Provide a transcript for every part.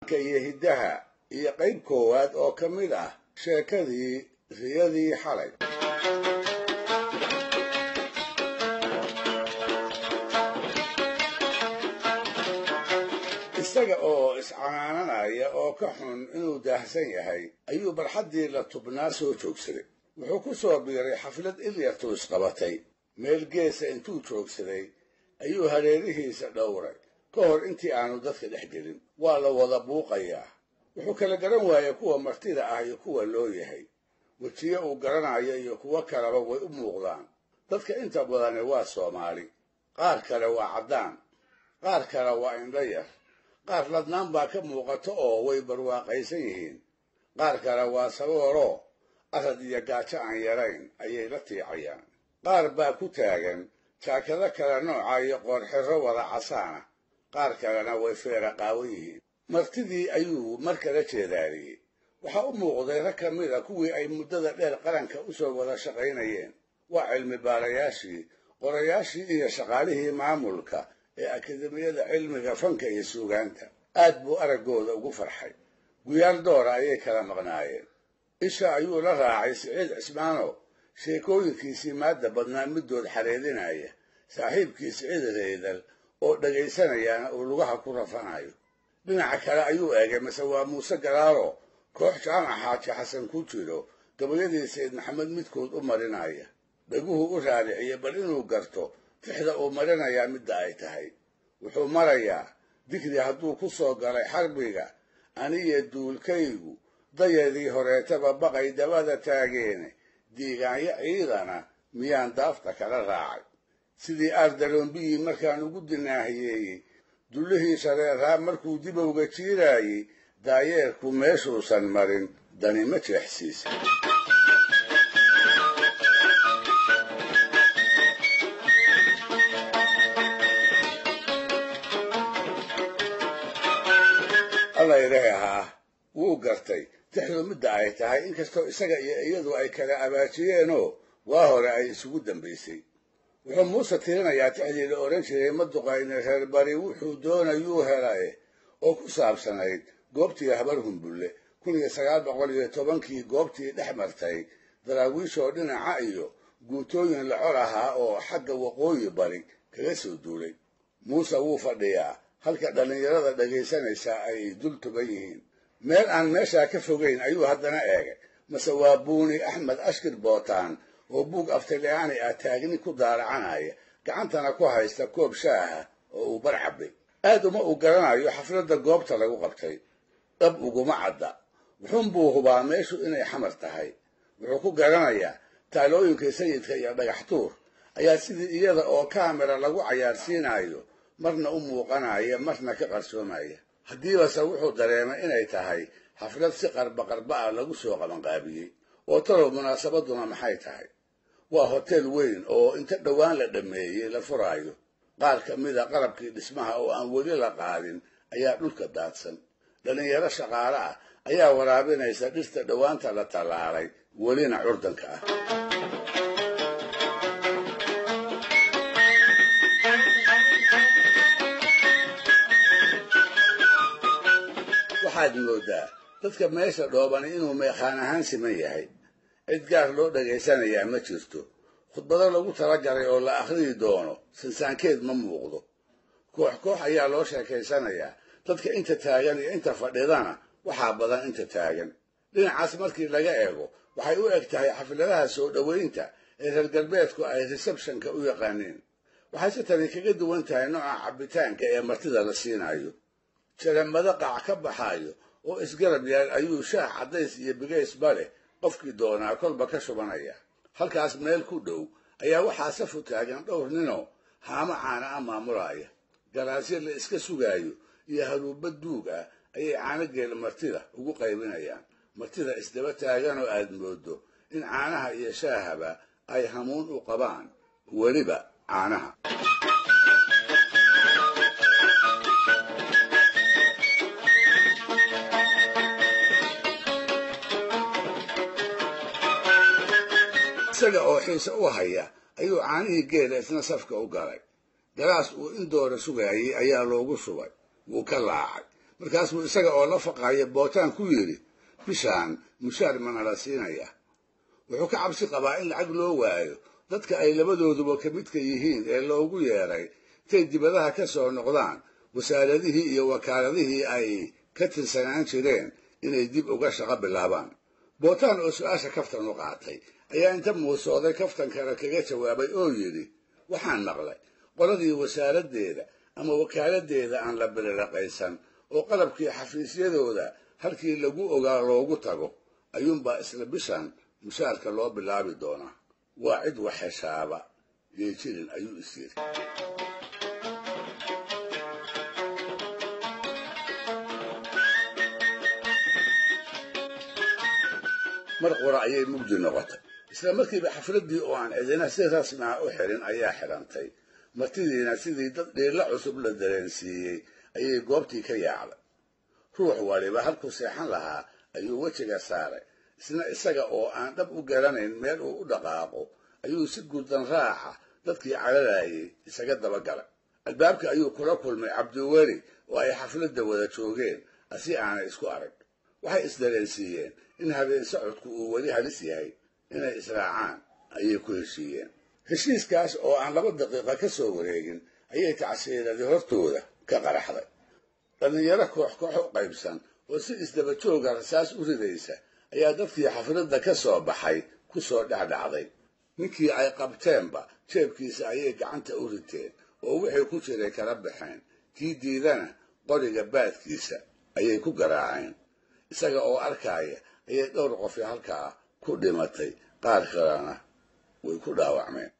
iyo hiddaha iyo qayb koowaad oo ka mid ah sheekadii riyadii xalay. isaga oo iscanaananaya oo ka xun inuu daahsan yahay ayuu barxaddii la tubnaa soo joogsaday. wuxuu ku soo biiray xaflad ilyartu isqabatay. meel geesa intuu joogsaday ayuu hareerihiisa dhowray ka hor intii aanu dadka dhex gelin. waa la wada buuqayaa. wuxuu kala garan waayey kuwa martida ah iyo kuwa loo yahay. wejiye uu garanayo iyo kuwo kaleba way u muuqdaan. dadka inta badani waa Soomaali, qaar kale waa caddaan, qaar kale waa indho yar, qaar ladnaan baa ka muuqato oo way barwaaqaysan yihiin, qaar kale waa sabooloo arad iyo gaajo aan yarayn ayay la tiicayaan. qaar baa ku taagan jaakado kale nooca iyo qoorxirro wada casaana, qaar kalena way feera qaawan yihiin. martidii ayuu mar kala jeedaariyey. waxaa u muuqday rag ka mid a kuwii ay muddada dheer qaranka u soo wada shaqaynayeen. waa cilmi baarayaashii, qorayaashii iyo shaqaalihii maamulka ee akademiyada cilmiga fanka iyo suugaanta. aad buu araggooda ugu farxay. guyaal doora ayay kala maqnaayeen. isha ayuu la raacay Siciid Cismaano, sheekooyinkiisii maadda badnaa middood xareedinaya, saaxiibkii Siciid Reedal oo dhagaysanayaana uu lugaha ku rafanayo. dhinaca kale ayuu eegay mase waa Muuse Galaalo, koox jaamac xaaji xasan ku jiro, gabayadii Sayid Maxamed midkood u marinaya. dhaguhu u raariciye bal inuu garto tixda uu marinayaa midda ay tahay. wuxuu marayaa digri hadduu ku soo galay xarbiga, aniyo duulkaygu dayadii horeetaba baqay dabada taageene, diigaanyo ciidana miyaan daafta kala raacay. sidii aardaloombiyi markaan ugu dinaahiyeeyey, dullihii shareeraa markuu dibowga jiiraayey, daayeerku meeshuusan marin dani ma jeexsiisa. alla ilaahay ahaa wuu gartay tixdu midda ay tahay, inkastoo isaga iyo iyadu ay kala abaajiyeenoo waa hore ay isugu dambaysay. wuxuu muuse tirinayaa tixdii la odhan jiray ma duqayne reer bari wuxuu doonayuu helaye, oo ku saabsanayd goobtii habar humbulle 1910kii goobtii dhex martay daraawiishoo dhinaca iyo guutooyin la col ahaa oo xagga waqooyi bari kaga soo duulay. muuse wuu fadhiyaa halka dhallinyarada dhagaysanaysaa ay dul tuban yihiin. meel aan meeshaa ka fogayn ayuu haddana eegay, mase waa buuni axmed ashkir bootaan oo buug aftalyaani ah taagni ku daaracanaya, gacantana ku haysta koob shaaha oo uu bar cabbay. aad uma uu garanayo xafladda goobta lagu qabtay. dhab uguma cadda. wuxuunbuu hubaa meeshu inay xamar tahay. wuxuu ku garanayaa taalooyinka sayidka iyo dhagax tuur ayaa sidii iyada oo kaamera lagu cayaarsiinayo marna u muuqanaya marna ka qarsoomaya. haddiibase wuxuu dareemay inay tahay xaflad si qarba ah lagu soo qabanqaabiyey. oo talow munaasabaduna maxay tahay? waa hotel weyn oo inta dhowaan la dhammeeyey la furaayo. qaar ka mida qalabkii dhismaha oo aan weli la qaadin ayaa dhulka daadsan. dhallinyaro shaqaale ah ayaa waraabinaysa dhirta dhowaanta la tallaalay welina curdanka ah. waxaad moodaa dadka meesha dhoobani inuu meeqaan ahaan siman yahay. cid gaar loo dhagaysanayaa ma jirto. khudbado lagu talagalay oo la akhriyi doono sansaankeed ma muuqdo. koox koox ayaa loo sheekaysanayaa. dadka inta taagan iyo inta fadhidana waxaa badan inta taagan. dhinacaas markii laga eego waxay u eg tahay xafladaha soo dhowaynta ee reer galbeedku ay receptionka u yaqaaneen. waxayse tani kaga duwan tahay nooca cabbitaanka ee martida la siinayo. jaramado qac ka baxaayo oo isgarab yaal ayuu shaah caddays iyo bigaysba leh qofkii doonaa kolba ka shubanaya. halkaas meel ku dhow ayaa waxaa safu taagan dhowr ninoo haamo caana ah maamulaya. galaasyo la iska sugaayo iyo haruubba duug ah ayay caanogeel martida ugu qaybinayaan. martida isdaba taaganoo aad moodo in caanaha iyo shaahaba ay hamuun u qabaan, weliba caanaha. isaga oo xiise u haya ayuu caanihii geela isna safka u galay. galaas uu in doora sugaayey ayaa loogu shubay. wuu ka laacay. markaasuu isaga oo la faqaya bootaan ku yidhi bishaan mushaar mana la siinaya wuxuu ka cabsi qabaa in lacag loo waayo dadka ay labadooduba ka midka yihiin ee loogu yeeray intay dibadaha ka soo noqdaan wasaaradihii iyo wakaaladihii ay ka tirsanaan jireen inay dib uga shaqo bilaabaan bootaan oo su-aasha kaftan u qaatay ayaa inta muusooday kaftankana kaga jawaabay oo yidhi waxaan maqlay qoladii wasaaraddeeda ama wakaaladdeeda aan la biliraqaysan oo qalabkii xafiisyadooda halkii lagu ogaa loogu tago ayuunbaa isla bishan mushaarka loo bilaabi doonaa waa cid wax heshaaba geejirin ayuu is yidhi mar qura ayay mugdi noqotay isla markiiba xafladdii oo aan cidina si rasmi ah u xirin ayaa xidhantay martidiina sidii dad dhiilla cusub la dareensiiyey ayay goobtii ka yaacday ruux waliba halkuu seexan lahaa ayuu wejiga saaray isna isaga oo aan dhab u garanayn meel uu u dhaqaaqo ayuu si gurdan raaca dadkii cararayay isaga dabagalay albaabka ayuu kula kulmay cabdiweli oo ay xafladda wada joogeen asi aanay isku arag waxay isdareensiiyeen in habeen socodku uu weli halis yahay inay israacaan ayay ku heshiiyeen heshiiskaas oo aan 2 daqiiqo ka soo wareegin ayay tacsiiradii hortooda ka qaraxday dhalinyaro koox u qaybsan oo si isdaba jooga rasaas u ridaysa ayaa dadkii xafladda ka soo baxay ku soo dhacday ninkii ay qabteenba jeebkiisa ayay gacanta u riteen oo wixii ku jiray kala baxeen kii diidana qoriga baadkiisa ayay ku garaaceen isaga oo arkaya ayay dhowr qof halkaa ku dhimatay qaar kalena way ku dhaawacmeen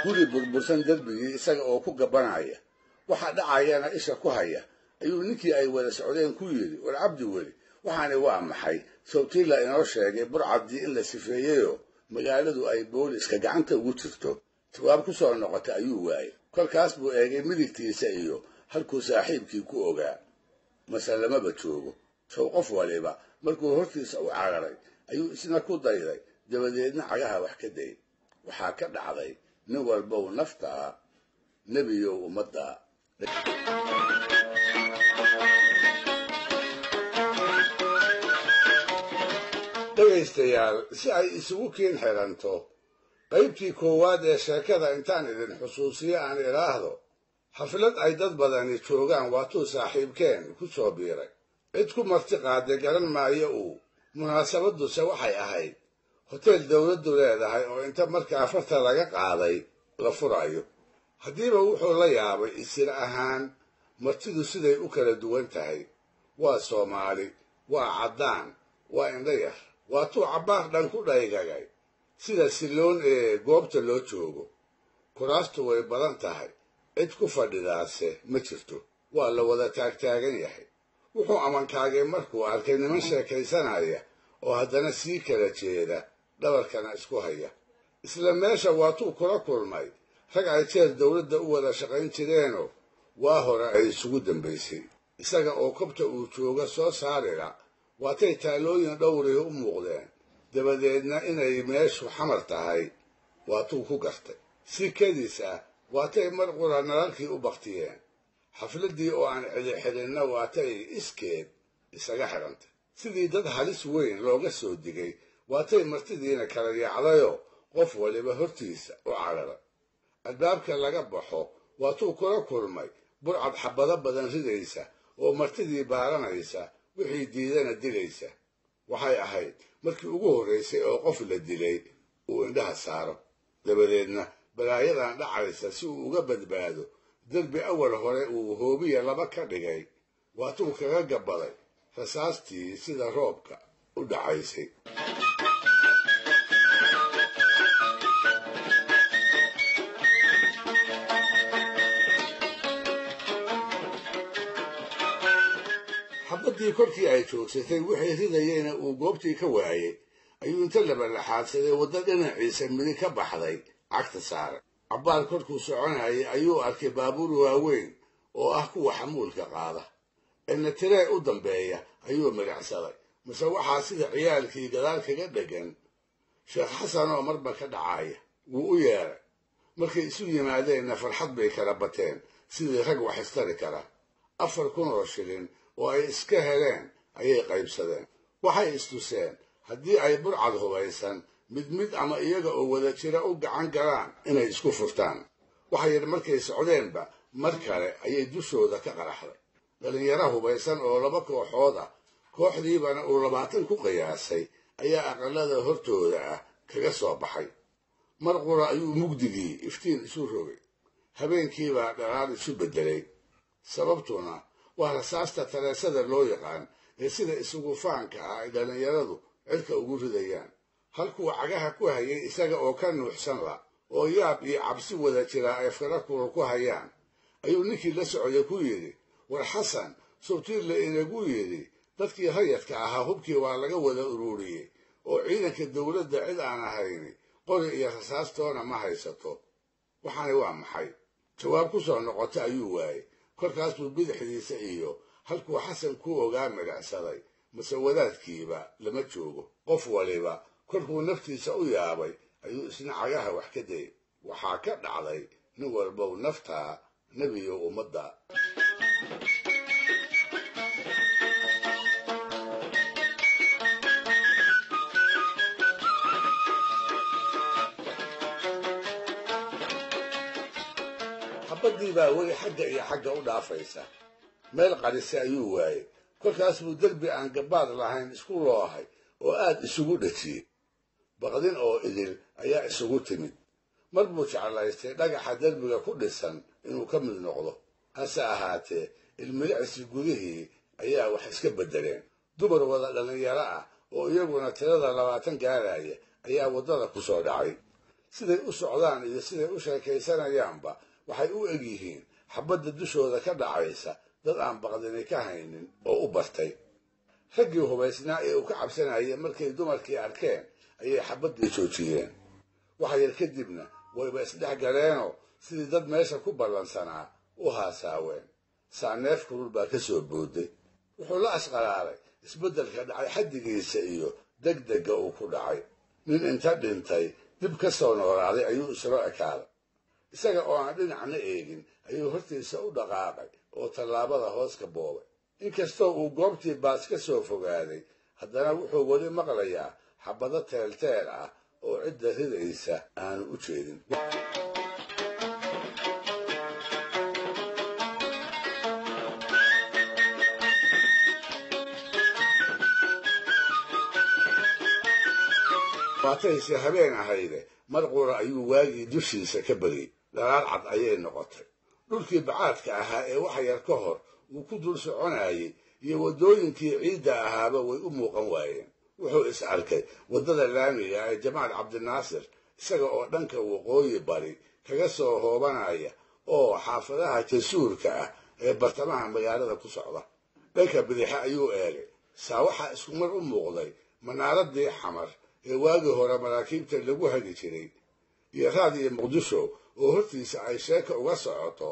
guri burbursan darbigii isaga oo ku gabanaya waxa dhacayana isha ku haya ayuu ninkii ay wada socdeen ku yidhi war cabdi weli waxaani waa maxay sababtii la inoo sheegay burcadii in la sifeeyeyo magaaladu ay booliska gacanta ugu jirto jawaab ku soo noqotay ayuu waayay kolkaas buu eegay midigtiisa iyo halkuu saaxiibkii ku ogaa masalamaba joogo sow qof waliba markuu hortiisa u cararay ayuu isna ku dayday dabadeedna cagaha wax ka day waxaa ka dhacday nin walbow naftaa nebiyow ummadda dhegaystayaal si ay isugu kiin xiranto qaybtii koowaad ee sheekada intaan idin xusuusiyo aan idhaahdo xaflad ay dad badani joogaan waatuu saaxiibkeen ku soo biiray cid ku marti qaaday garan maayo munaasabadduse waxay ahayd hoteel dawladdu leedahay oo inta markaa farta laga qaaday la furayo haddiiba wuxuu la yaabay isir ahaan martidu siday u kala duwan tahay waa Soomaali waa caddaan waa indhayar waatuu cabbaar dhan ku dhaygagay sida siloon ee goobta loo joogo kuraastu way badan tahay cid ku fadhidaase ma jirto waa la wada taagtaagan yahay wuxuu amankaagay markuu arkay niman sheekaysanaya oo haddana sii kala jeeda dhabarkana isku haya isla meesha waatuu kula kulmay rag ay jeer dawladda u wada shaqayn jireenoo waa hore ay isugu dambaysay isaga oo kobta uu jooga soo saarira waatay taalooyin dhowrihi u muuqdeen dabadeedna inay meeshu xamar tahay waatuu ku gartay si kadis ah waatay mar qura nalalkii u baktiyeen xafladdii oo aan cidi xirinna waatay iskeed isaga xidhantay sidii dad halis weyn looga soo digay waatay martidiina kala yaacdayoo qof waliba hortiisa u cararay albaabka laga baxo waatuu kula kulmay burcad xabado badan ridaysa oo martidii baaranaysa wixii diidana dilaysa waxay ahayd markii ugu horraysay oo qof la dilay uu indhaha saaro dabadeedna balaayadan dhacaysa si uu uga badbaado derbi awal hore uu hoobiya laba ka dhigay waatuu kaga gabaday rasaastii sida roobka u dhacaysay xabaddii korkii ay joogsatay wixii ridayeyna uu goobtii ka waayey ayuu inta labalaxaadsaday wadda dhinaciisa midig ka baxday cagta saaray cabbaar korkuu soconayay ayuu arkay baabuur waaweyn oo ah kuwa xamuulka qaada ina tiree u dambeeya ayuu midhacsaday mase waxaa sida ciyaalkii gadaal kaga dhegan sheekh xasan oo marba ka dhacaya wuu u yeeray. markay isu yimaadeenna farxad bay kala bateen sidii rag wax istari kara. 4,000 oo shilin oo ay iska heleen ayay qaybsadeen. waxay istuseen haddii ay burcad hubaysan mid mid ama iyaga oo wada jira u gacan galaan inay isku furtaan. waxay markay socdeenba mar kale ayay dushooda ka qaraxday. dhalinyaro hubaysan oo 2 kooxood ah, kooxdiibana uu 20 ku qiyaasay, ayaa aqalada hortooda ah kaga soo baxay. mar qura ayuu mugdigii iftiin isu rogay. habeenkiibaa dhalaal isu beddelay. sababtuna waa rasaasta tareesada loo yaqaan ee sida isugu faanka ah ay dhalinyaradu cirka ugu ridayaan. halkuu cagaha ku hayay isaga oo ka nuuxsan la oo yaab iyo cabsi wada jira ay farakula ku hayaan, ayuu ninkii la socday ku yidhi, war xasan, subtiirle inagu yidhi dadkii rayadka ahaa hubkii waa laga wada ururiyey oo ciidanka dowladda cid aan ahayni qori iyo rasaastoona ma haysato. waxaani waa maxay? jawaab ku soo noqota ayuu waayey. korkaas buu bidixdiisa iyo halkuu xasan ku ogaa midhacsaday. mase wadaadkiiba lama joogo. qof waliba korkuu naftiisa u yaabay ayuu isna cagaha wax ka dayay. waxaa ka dhacday nin walbow naftaa nebiyo ummadda. xabaddii baa weli xagga iyo xagga u dhaafaysa. meel qarise ayuu waayey. kolkaas buu derbi aan gabaad lahayn isku loohay oo aad isugu dhajiyey. baqdin oo idil ayaa isugu timid. mar buu jeclaystay dhagaxa derbiga ku dhisan inuu ka mid noqdo. hase ahaatee ilmilicsi gudihii ayaa wax iska beddeleen. dumar wada dhalinyaro ah oo iyaguna tirada 20 gaaraya ayaa waddada ku soo dhacay. siday u socdaan iyo siday u sheekaysanayaanba waxay u eg yihiin xabadda dushooda ka dhacaysa dad aan baqdini ka haynin oo u bartay. raggii hubaysnaa ee uu ka cabsanayay markay dumarkii arkeen ayay xabaddii joojiyeen. wax yar kadibna wayba isdhex galeenoo sidii dad meesha ku ballansanaa u haasaaween. saaneef kulul baa ka soo booday. wuxuu la ashqalaalay isbeddelka dhacay xaddigiisa iyo degdegga uu ku dhacay. nin inta dhintay dib ka soo noolaaday ayuu islo ekaaday. isaga oo aan dhinacna eegin ayuu hortiisa u dhaqaaqay oo tallaabada hoos ka boobay. inkastoo uu goobtii baas ka soo fogaaday, haddana wuxuu weli maqlayaa xabado teelteel ah oo cidda ridaysa aanu u jeedin. waatayse habeen ahayde mar qura ayuu waagii dushiisa ka bariyey. dhalaal cad ayay noqotay. dhulkii bacaadka ahaa ee wax yar ka hor uu ku dul soconayey iyo waddooyinkii ciidda ahaaba way u muuqan waayeen. wuxuu is arkay waddada laamiga ee jamaal cabdinaasir isaga oo dhanka waqooyi bari kaga soo hoobanaya oo xaafadaha jasuurka ah ee bartamaha magaalada ku socda. dhanka bidixe ayuu eegay. saa waxaa isku mar u muuqday manaaradii xamar ee waagii hore maraakiibta lagu hagi jiray iyo raadiyo muqdisho oo hortiisa ay sheeka uga socoto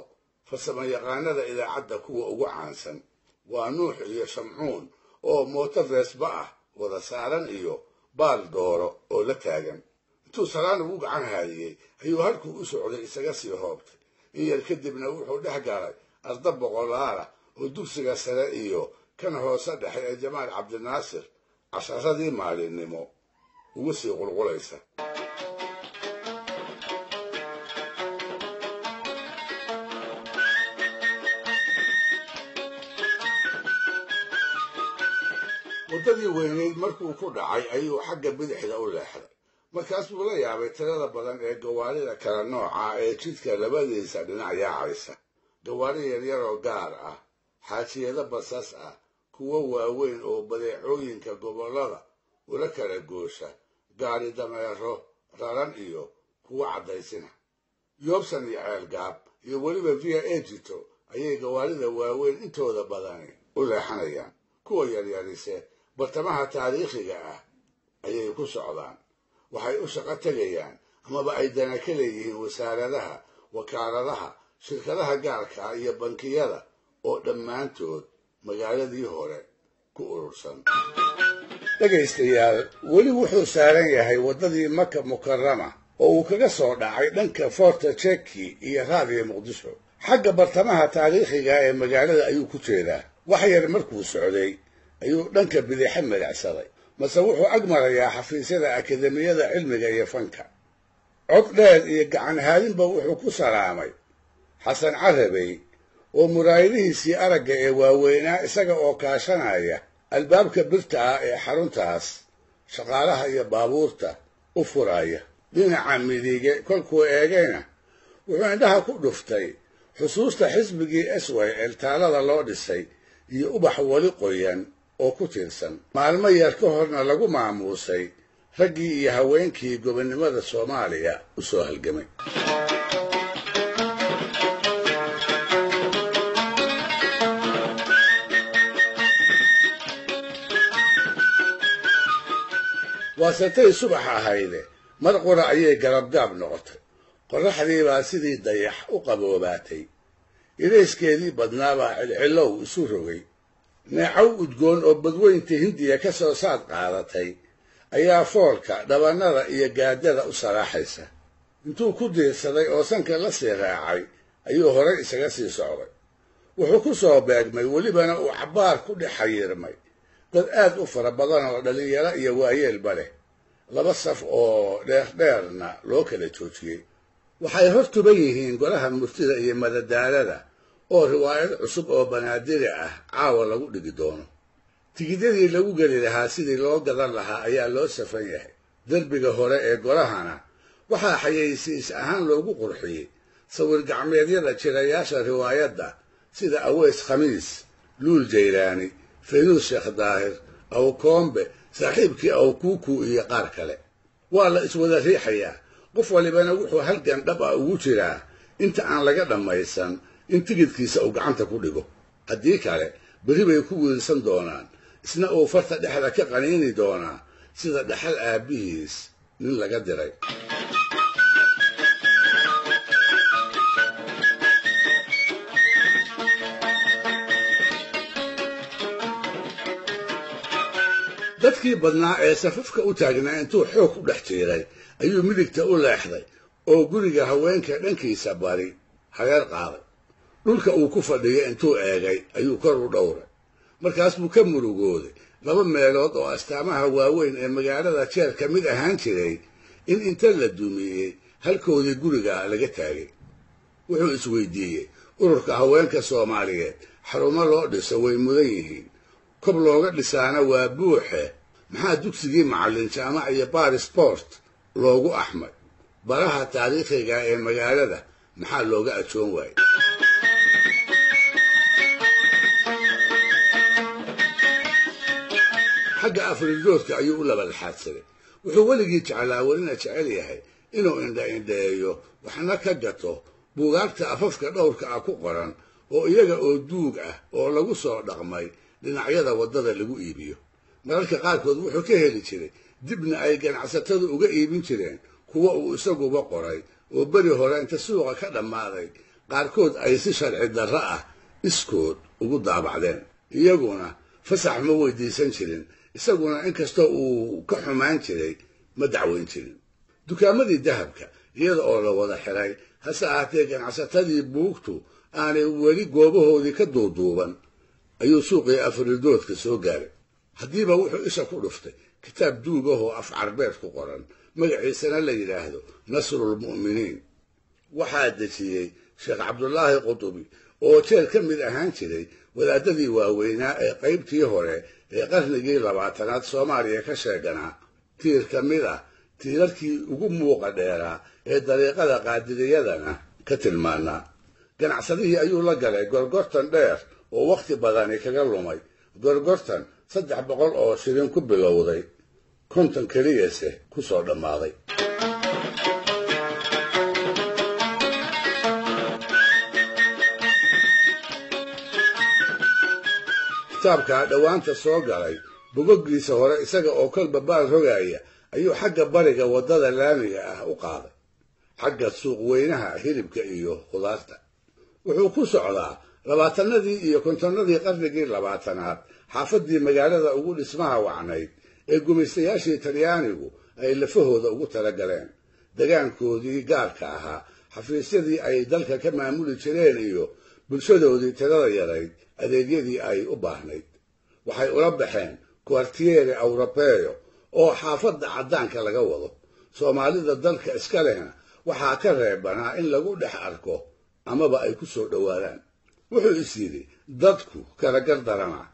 farsamo yaqaanada idaacadda kuwa ugu caansan. waa nuux iyo shamcuun oo mooto reesba ah wada saaran iyo baal dooro oo la taagan. intuu salaan ugu gacan haadiyey ayuu halkuu u socday isaga sii hoobtay. in yar kadibna wuxuu dhex galay arda boqolaala oo dugsiga sare iyo kan hoose dhexe ee jamaal cabdinaasir casharadii maalinimo ugu sii qulqulaysa. waddadii weynayd markuu ku dhacay ayuu xagga bidixda u leexday. markaas buu la yaabay tirada badan ee gawaarida kala nooca ee jidka labadiisa dhinac yaacaysa. gawaari yaryaroo gaar ah, xaajiyado basas ah, kuwo waaweyn oo badeecooyinka gobollada ula kala goosha, gaari dameero raran iyo kuwo caddaysina. yoobsan iyo ceelgaab iyo weliba via egito ayay gawaarida waaweyn intooda badani u leexanayaan. kuwa yaryarise bartamaha taariikhiga ah ayay ku socdaan. waxay u shaqo tegayaan amaba ay dana ka leeyihiin wasaaradaha, wakaaladaha, shirkadaha gaarka ah iyo bankiyada oo dhammaantood magaaladii hore ku urursan. dhegaystayaal weli wuxuu saaran yahay waddadii maka mukarama oo uu kaga soo dhacay dhanka forta jeki iyo raadiga muqdisho xagga bartamaha taariikhiga ee magaalada ayuu ku jeedaa wax yar markuu socday ayuu dhanka bidix magacsaday mase wuxuu ag marayaa xafiisyada akademiyada cilmiga iyo fanka cod dheer iyo gacan haadinba wuxuu ku salaamay xasan carabey oo muraayadihiisii aragga ee waaweynaa isaga oo kaashanaya albaabka birta ah ee xaruntaas shaqaalaha iyo baabuurta u furaya dhinaca midige kolkuu eegayna wuxuu indhaha ku dhuftay xusuusta xisbigii SYL taalada loo dhisay iyo ubax weli qoyan oo ku tiirsan maalmo yar ka horna lagu maamuusay raggii iyo haweenkii gobonnimada Soomaaliya u soo halgamay waasatay subax ahayde mar qura ayay garabgaab noqotay qorraxdii baa sidii dayax u qaboobaatay ilayskeedii badnaa baa cilcilow isu rogay neecaw udgoon oo badweynta hindiya ka soo saad qaadatay ayaa foolka dhabannada iyo gaadada u saraaxaysa intuu ku diirsaday oo sanka la sii raacay ayuu horay isaga sii socday wuxuu ku soo beegmay welibana uu cabbaar ku dhex xayiirmay dad aad u fara badan oo dhalinyaro iyo waayeelba leh laba saf oo dheerdheerna loo kala joojiyey waxay hor tuban yihiin golaha murtida iyo madadaalada oo riwaayad cusub oo banaadiri ah caawa lagu dhigi doono tigidyadii lagu geli lahaa sidii loo gadan lahaa ayaa loo safan yahay derbiga hore ee golahana waxaa xayeysiis ahaan loogu qurxiyey sawir gacmeedyada jirayaasha riwaayadda sida aweys khamiis luul jaylaani faynuus sheekh daahir aw koombe saaxiibkii aw kuuku iyo qaar kale waa la iswada riixayaa qof walibana wuxuu halgan dhab ah ugu jiraa inta aan laga dhammaysan in tigidkiisa uu gacanta ku dhigo haddii kale berri bay ku wiilsan doonaan isna uu farta dhexda ka qaniini doonaa sida dhaxal aabbihiis nin laga diray dadkii badnaa ee safafka u taagnaa intuu xoog ku dhex jiiray ayuu midigta u leexday oo guriga haweenka dhankiisa bari hareer qaaday dhulka uu ku fadhiyo intuu eegay ayuu kor u dhowray markaas buu ka murugooday laba meelood oo astaamaha waaweyn ee magaalada jeer ka mid ahaan jiray in inta la dumiyey halkoodii guriga laga taagay wuxuu isweydiiyey ururka haweenka Soomaaliyeed xarumo loo dhiso way mudan yihiin kob looga dhisaana waa buuxe maxaa dugsigii macallin jaamac iyo bar sport loogu axmay baraha taariikhiga ee magaalada maxaa looga ajoon waayay xagga afridoodka ayuu u laba laxaadsaday wuxuu weligii jeclaa welina jecel yahay inuu indha-indheeyo waxna ka gato buugaagta afafka dhowrka ah ku qoran oo iyaga oo duug ah oo lagu soo dhaqmay dhinacyada waddada lagu iibiyo mararka qaarkood wuxuu ka heli jiray dibna ay ganacsatadu uga iibin jireen kuwa uu isaguba qoray oo beri hore inta suuqa ka dhammaaday qaarkood ay si sharci darro ah iskood ugu daabacdeen iyaguna fasax ma weydiisan jirin isaguna inkastoo uu ka xumaan jiray ma dacweyn jirin dukaamadii dahabka iyada oo la wada xiray hase ahaatee ganacsatadii buugtu aanay weli goobahoodii ka duuduuban ayuu suuqii afridoodka soo gaaray haddiiba wuxuu isha ku dhuftay kitaab duug ah oo af carbeed ku qoran magaciisana la yidhaahdo nasrulmu'miniin waxaa dejiyey sheekh cabdulaahi qutubi oo jeer ka mid ahaan jiray wadaadadii waaweynaa ee qaybtii hore ee qarnigii 20aad Soomaaliya ka sheeganaa tiir ka mid ah tiirarkii ugu muuqa dheeraa ee dariiqada qaadiriyadana ka tilmaanaa ganacsadihii ayuu la galay gorgortan dheer oo waqti badani kaga lumay gorgortan 300 oo shilin ku bilowday konton keliyase ku soo dhammaaday kitaabka dhawaanta soo galay bogoggiisa hore isaga oo kalba baal rogaya ayuu xagga bariga waddada laamiga ah u qaaday xagga suuq weynaha hilibka iyo khudaarta wuxuu ku socdaa 20adii iyo 50adii qarnigii 20aad xaafadii magaalada ugu dhismaha wacnayd ee gumaystayaashii talyaanigu ay lafahooda ugu talagaleen degaankoodii gaarka ahaa xafiisyadii ay dalka ka maamuli jireen iyo bulshadoodii tirada yarayd adeegyadii ay u baahnayd waxay ula baxeen quartiere europeo oo xaafadda caddaanka laga wado soomaalida dalka iska lehna waxaa ka reebanaa in lagu dhex arko amaba ay ku soo dhowaadaan wuxuu is yidhi dadku kala gardaranaa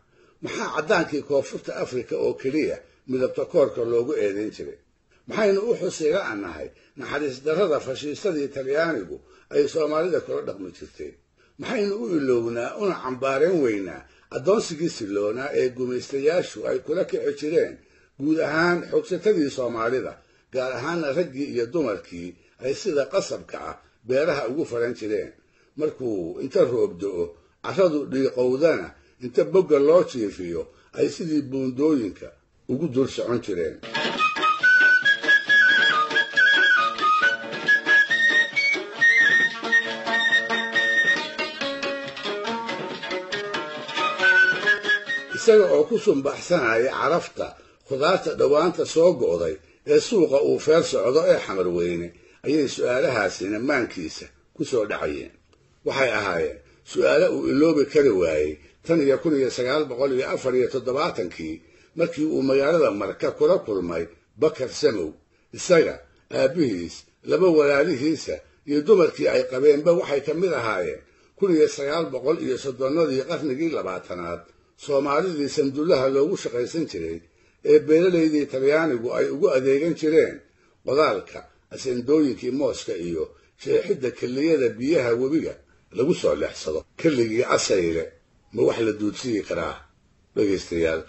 maxaa caddaankii koonfurta afrika oo keliya midabta koorka loogu eedayn jiray maxaynu u xusiga annahay naxariis darrada fashiistadii talyaanigu ay soomaalida kula dhaqmi jirteen maxaynu u ilownaa una cambaareen weynaa addoonsigii silloonaa ee gumaystayaashu ay kula kici jireen guud ahaan xogsatadii soomaalida gaar ahaana raggii iyo dumarkii ay sida qasabka ah beeraha ugu faran jireen markuu inta roob do-o carradu dhiiqowdana inta bogga loo jiifiyo ay sidii buundooyinka ugu dul socon jireen isaga oo ku sumbaxsanaya carafta khudaarta dhowaanta soo go'day ee suuqa uu feer socdo ee xamar weyne ayay su'aalahaasina maankiisa ku soo dhacayeen waxay ahaayeen su'aalo uu iloobi kari waayey tan iyo 1947 markii uu magaalada Marka kula kulmay Bakar Samow isaga aabihiis laba walaalihiisa iyo dumarkii ay qabeenba waxay ka mid ahaayeen 1930 qarnigii 20aad soomaalidii sanduulaha loogu shaqaysan jiray ee beeralaydii talyaanigu ay ugu adeegan jireen qodaalka asendooyinkii mooska iyo sheexidda keliyada biyaha webiga lagu soo leexsado keligii asayle ma wax la duudsiyi karaa dhegaystayaal